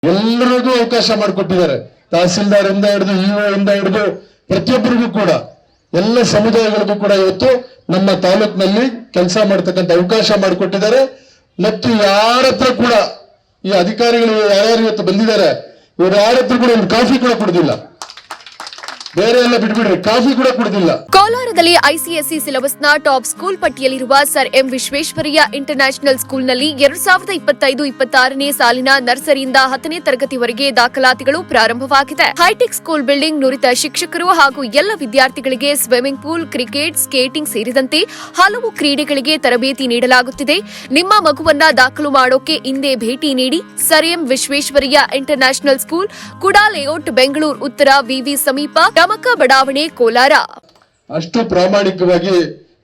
ಎಲ್ಲರಿಗೂ ಅವಕಾಶ ಮಾಡಿಕೊಟ್ಟಿದ್ದಾರೆ. ತಹಸೀಲ್ದಾರ್ ಇಂದ ಹಿಡಿದು ಇಒ ಇಂದ ಹಿಡಿದು ಪ್ರತಿಯೊಬ್ಬರಿಗೂ ಕೂಡ ಎಲ್ಲ ಸಮುದಾಯಗಳಿಗೂ ಕೂಡ ಇವತ್ತು ನಮ್ಮ ತಾಲೂಕಿನಲ್ಲಿ ಕೆಲಸ ಮಾಡತಕ್ಕಂಥ ಅವಕಾಶ ಮಾಡಿಕೊಟ್ಟಿದ್ದಾರೆ. ಮತ್ತು ಯಾರ ಹತ್ರ ಕೂಡ ಈ ಅಧಿಕಾರಿಗಳು ಯಾರ್ಯಾರು ಇವತ್ತು ಬಂದಿದ್ದಾರೆ ಇವರು ಯಾರ ಹತ್ರ ಕೂಡ ಒಂದು ಕಾಫಿ ಕೂಡ ಕುಡಿದಿಲ್ಲ, ಬೇರೆ ಎಲ್ಲ ಬಿಟ್ಬಿಡ್ರಿ, ಕಾಫಿ ಕೂಡ ಕುಡಿದಿಲ್ಲ. ಕೋಲಾರದಲ್ಲಿ ಐಸಿಎಸ್ಸಿ ಸಿಲೆಬಸ್ನ ಟಾಪ್ ಸ್ಕೂಲ್ ಪಟ್ಟಿಯಲ್ಲಿರುವ ಸರ್ ಎಂ ವಿಶ್ವೇಶ್ವರಯ್ಯ ಇಂಟರ್ನ್ಯಾಷನಲ್ ಸ್ಕೂಲ್ನಲ್ಲಿ 2025-26ನೇ ಸಾಲಿನ ನರ್ಸರಿಯಿಂದ 10ನೇ ತರಗತಿವರೆಗೆ ದಾಖಲಾತಿಗಳು ಪ್ರಾರಂಭವಾಗಿದೆ. ಹೈಟೆಕ್ ಸ್ಕೂಲ್ ಬಿಲ್ಡಿಂಗ್, ನುರಿತ ಶಿಕ್ಷಕರು ಹಾಗೂ ಎಲ್ಲ ವಿದ್ಯಾರ್ಥಿಗಳಿಗೆ ಸ್ವಿಮ್ಮಿಂಗ್ ಪೂಲ್, ಕ್ರಿಕೆಟ್, ಸ್ಕೇಟಿಂಗ್ ಸೇರಿದಂತೆ ಹಲವು ಕ್ರೀಡೆಗಳಿಗೆ ತರಬೇತಿ ನೀಡಲಾಗುತ್ತಿದೆ. ನಿಮ್ಮ ಮಗುವನ್ನ ದಾಖಲು ಮಾಡೋಕೆ ಇಂದೇ ಭೇಟಿ ನೀಡಿ. Sir M Visvesvaraya international school, ಕುಡಾ ಲೇಔಟ್, ಬೆಂಗಳೂರು ಉತ್ತರ, ವಿವಿ ಸಮೀಪ, ಟಮಕ ಬಡಾವಣೆ, ಕೋಲಾರ. ಅಷ್ಟು ಪ್ರಾಮಾಣಿಕವಾಗಿ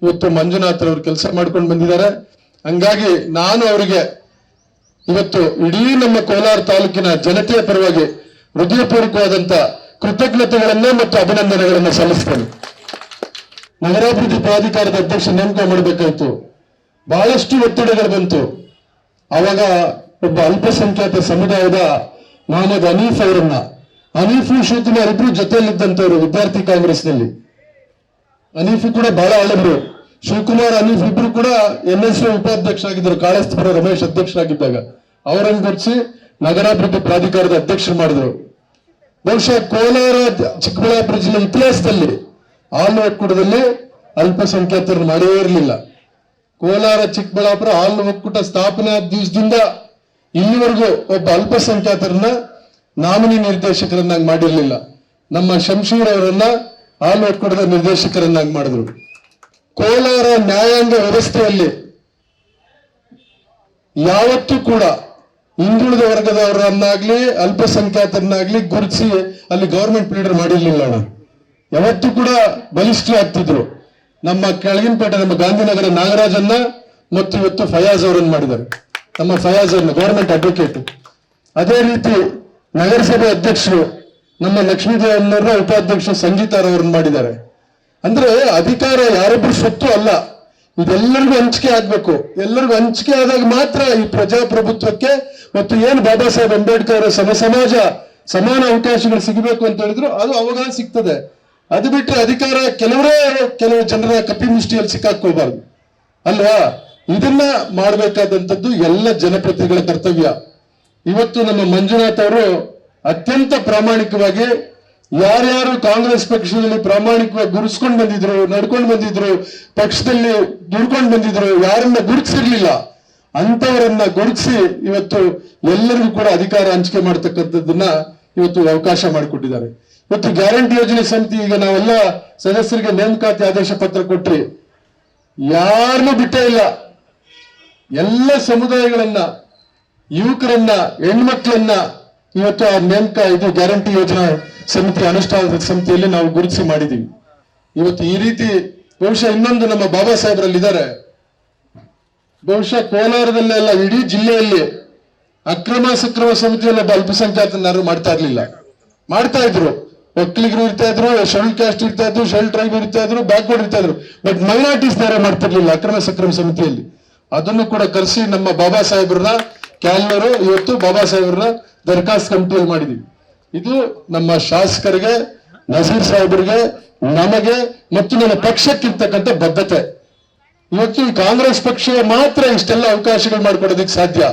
ಇವತ್ತು ಮಂಜುನಾಥ್ ಅವರು ಕೆಲಸ ಮಾಡ್ಕೊಂಡು ಬಂದಿದ್ದಾರೆ. ಹಂಗಾಗಿ ನಾನು ಅವರಿಗೆ ಇವತ್ತು ಇಡೀ ನಮ್ಮ ಕೋಲಾರ ತಾಲೂಕಿನ ಜನತೆಯ ಪರವಾಗಿ ಹೃದಯಪೂರ್ವಕವಾದಂತ ಕೃತಜ್ಞತೆಗಳನ್ನ ಮತ್ತು ಅಭಿನಂದನೆಗಳನ್ನ ಸಲ್ಲಿಸ್ತೇನೆ. ನಗರಾಭಿವೃದ್ಧಿ ಪ್ರಾಧಿಕಾರದ ಅಧ್ಯಕ್ಷ ನೇಮಕ ಮಾಡಬೇಕಾಯ್ತು, ಬಹಳಷ್ಟು ಒತ್ತಡಗಳು ಬಂತು. ಅವಾಗ ಒಬ್ಬ ಅಲ್ಪಸಂಖ್ಯಾತ ಸಮುದಾಯದ ಮೊಹಮ್ಮದ್ ಹನೀಫ್ ಅವರನ್ನ, ಹನೀಫು ಶಿವಕುಮಾರ್ ಇಬ್ರು ಜೊತೆಯಲ್ಲಿದ್ದಂತವ್ರು ವಿದ್ಯಾರ್ಥಿ ಕಾಂಗ್ರೆಸ್ನಲ್ಲಿ. ಹನೀಫು ಕೂಡ ಬಹಳ ಹಳಬರು. ಶಿವಕುಮಾರ್ ಹನೀಫ್ ಇಬ್ರು ಕೂಡ NSU ಉಪಾಧ್ಯಕ್ಷ ಆಗಿದ್ದರು, ಕಾಳಸ್ತಪುರ ರಮೇಶ್ ಅಧ್ಯಕ್ಷರಾಗಿದ್ದಾಗ. ಅವರನ್ನು ಗುರುತಿಸಿ ನಗರಾಭಿವೃದ್ಧಿ ಪ್ರಾಧಿಕಾರದ ಅಧ್ಯಕ್ಷರು ಮಾಡಿದ್ರು. ಬಹುಶಃ ಕೋಲಾರ ಚಿಕ್ಕಬಳ್ಳಾಪುರ ಜಿಲ್ಲೆ ಇತಿಹಾಸದಲ್ಲಿ ಹಾಲು ಒಕ್ಕೂಟದಲ್ಲಿ ಅಲ್ಪಸಂಖ್ಯಾತರನ್ನು ಮಾಡೇ ಇರಲಿಲ್ಲ. ಕೋಲಾರ ಚಿಕ್ಕಬಳ್ಳಾಪುರ ಹಾಲು ಒಕ್ಕೂಟ ಸ್ಥಾಪನೆ ಆದ ದಿವಸದಿಂದ ಇಲ್ಲಿವರೆಗೂ ಒಬ್ಬ ಅಲ್ಪಸಂಖ್ಯಾತರನ್ನ ನಾಮಿನಿ ನಿರ್ದೇಶಕರನ್ನಾಗಿ ಮಾಡಿರಲಿಲ್ಲ. ನಮ್ಮ ಶಂಶೀರ್ ಅವರನ್ನ ಹಾಲು ಒಕ್ಕೂಟದ ನಿರ್ದೇಶಕರನ್ನಾಗಿ ಮಾಡಿದ್ರು. ಕೋಲಾರ ನ್ಯಾಯಾಂಗ ವ್ಯವಸ್ಥೆಯಲ್ಲಿ ಯಾವತ್ತೂ ಕೂಡ ಹಿಂದುಳಿದ ವರ್ಗದವರನ್ನಾಗ್ಲಿ ಅಲ್ಪಸಂಖ್ಯಾತರನ್ನಾಗ್ಲಿ ಗುರುತಿಸಿ ಅಲ್ಲಿ ಗವರ್ಮೆಂಟ್ ಲೀಡರ್ ಮಾಡಿರ್ಲಿಲ್ಲ. ಯಾವತ್ತೂ ಕೂಡ ಬಲಿಷ್ಠ ಆಗ್ತಿದ್ರು. ನಮ್ಮ ಕೆಳಗಿನಪೇಟೆ ನಮ್ಮ ಗಾಂಧಿನಗರ ನಾಗರಾಜನ್ನ ಮತ್ತು ಇವತ್ತು ಫಯಾಜ್ ಅವರನ್ನು ಮಾಡಿದ್ದಾರೆ. ನಮ್ಮ ಫಯಾಜ್ ಅವ್ರನ್ನ ಗವರ್ಮೆಂಟ್ ಅಡ್ವೊಕೇಟ್. ಅದೇ ರೀತಿ ನಗರಸಭೆ ಅಧ್ಯಕ್ಷರು ನಮ್ಮ ಲಕ್ಷ್ಮೀದೇವರ ಉಪಾಧ್ಯಕ್ಷ ಸಂಗೀತಾರವರನ್ನು ಮಾಡಿದ್ದಾರೆ. ಅಂದ್ರೆ ಅಧಿಕಾರ ಯಾರೊಬ್ಬರು ಸ್ವತ್ತು ಅಲ್ಲ, ಇದೆಲ್ಲರಿಗೂ ಹಂಚಿಕೆ ಆಗ್ಬೇಕು. ಎಲ್ಲರಿಗೂ ಹಂಚಿಕೆ ಆದಾಗ ಮಾತ್ರ ಈ ಪ್ರಜಾಪ್ರಭುತ್ವಕ್ಕೆ ಮತ್ತು ಏನು ಬಾಬಾ ಸಾಹೇಬ್ ಅಂಬೇಡ್ಕರ್ ಅವರ ಸಮಾಜ ಸಮಾನ ಅವಕಾಶಗಳು ಸಿಗಬೇಕು ಅಂತ ಹೇಳಿದ್ರು, ಅದು ಅವಾಗ ಸಿಗ್ತದೆ. ಅದು ಬಿಟ್ಟರೆ ಅಧಿಕಾರ ಕೆಲವು ಜನರ ಕಪಿಮುಷ್ಟಿಯಲ್ಲಿ ಸಿಕ್ಕಾಕೊಳ್ಬಾರ್ದು ಅಲ್ವಾ. ಇದನ್ನ ಮಾಡಬೇಕಾದಂಥದ್ದು ಎಲ್ಲ ಜನಪ್ರತಿನಿಧಿಗಳ ಕರ್ತವ್ಯ. ಇವತ್ತು ನಮ್ಮ ಮಂಜುನಾಥ್ ಅವರು ಅತ್ಯಂತ ಪ್ರಾಮಾಣಿಕವಾಗಿ ಯಾರ್ಯಾರು ಕಾಂಗ್ರೆಸ್ ಪಕ್ಷದಲ್ಲಿ ಪ್ರಾಮಾಣಿಕವಾಗಿ ಗುರುಸ್ಕೊಂಡು ಬಂದಿದ್ರು, ನಡ್ಕೊಂಡು ಬಂದಿದ್ರು, ಪಕ್ಷದಲ್ಲಿ ದುಡ್ಕೊಂಡು ಬಂದಿದ್ರು, ಯಾರನ್ನ ಗುರುತಿಸಿರ್ಲಿಲ್ಲ ಅಂತವರನ್ನ ಗುರುತಿಸಿ ಇವತ್ತು ಎಲ್ಲರಿಗೂ ಕೂಡ ಅಧಿಕಾರ ಹಂಚಿಕೆ ಮಾಡ್ತಕ್ಕಂಥದ್ದನ್ನ ಇವತ್ತು ಅವಕಾಶ ಮಾಡಿಕೊಟ್ಟಿದ್ದಾರೆ. ಇವತ್ತು ಗ್ಯಾರಂಟಿ ಯೋಜನೆ ಸಮಿತಿ ಈಗ ನಾವೆಲ್ಲ ಸದಸ್ಯರಿಗೆ ನೇಮಕಾತಿ ಆದೇಶ ಪತ್ರ ಕೊಟ್ರಿ, ಯಾರನ್ನೂ ಬಿಟ್ಟೇ ಇಲ್ಲ. ಎಲ್ಲ ಸಮುದಾಯಗಳನ್ನ, ಯುವಕರನ್ನ, ಹೆಣ್ಮಕ್ಳನ್ನ ಇವತ್ತು ಆ ನೇಮಕ ಇದು ಗ್ಯಾರಂಟಿ ಯೋಜನಾ ಸಮಿತಿ ಅನುಷ್ಠಾನದ ಸಮಿತಿಯಲ್ಲಿ ನಾವು ಗುರುತಿಸಿ ಮಾಡಿದೀವಿ. ಇವತ್ತು ಈ ರೀತಿ ಬಹುಶಃ ಇನ್ನೊಂದು ನಮ್ಮ ಬಾಬಾ ಸಾಹೇಬರಲ್ಲಿ ಇದ್ದಾರೆ. ಬಹುಶಃ ಕೋಲಾರದಲ್ಲೆಲ್ಲ ಇಡೀ ಜಿಲ್ಲೆಯಲ್ಲಿ ಅಕ್ರಮ ಸಕ್ರಮ ಸಮಿತಿಯಲ್ಲಿ ಒಬ್ಬ ಅಲ್ಪಸಂಖ್ಯಾತನಾರು ಮಾಡ್ತಾ ಇರ್ಲಿಲ್ಲ. ಮಾಡ್ತಾ ಇದ್ರು, ಒಕ್ಕಲಿಗರು ಇರ್ತಾ ಇದ್ರು, ಶೆಡ್ಯೂಲ್ ಕ್ಯಾಸ್ಟ್ ಇರ್ತಾ ಇದ್ರು, ಶೆಡ್ಯೂಲ್ ಟ್ರೈಬ್ ಇರ್ತಾ ಇದ್ರು, ಬ್ಯಾಕ್ವರ್ಡ್ ಇರ್ತಾ ಇದ್ರು. ಬಟ್ ಮೈನಾರಿಟೀಸ್ ದಾರ ಮಾಡ್ತಿರ್ಲಿಲ್ಲ ಅಕ್ರಮ ಸಕ್ರಮ ಸಮಿತಿಯಲ್ಲಿ. ಅದನ್ನು ಕೂಡ ಕರೆಸಿ ನಮ್ಮ ಬಾಬಾ ಸಾಹೇಬ್ರನ್ನ ಕ್ಯಾಲ್ನರು ಇವತ್ತು ಬಾಬಾ ಸಾಹೇಬ್ರನ್ನ ದರ್ಖಾಸ್ತ್ ಕಮಿಟಿಯಲ್ಲಿ ಮಾಡಿದೀವಿ. ಇದು ನಮ್ಮ ಶಾಸಕರಿಗೆ, ನಜೀರ್ ಸಾಹೇಬರಿಗೆ, ನಮಗೆ ಮತ್ತು ನಮ್ಮ ಪಕ್ಷಕ್ಕಿರ್ತಕ್ಕಂಥ ಬದ್ಧತೆ. ಇವತ್ತು ಕಾಂಗ್ರೆಸ್ ಪಕ್ಷ ಮಾತ್ರ ಇಷ್ಟೆಲ್ಲ ಅವಕಾಶಗಳು ಮಾಡ್ಕೊಡೋದಕ್ಕೆ ಸಾಧ್ಯ.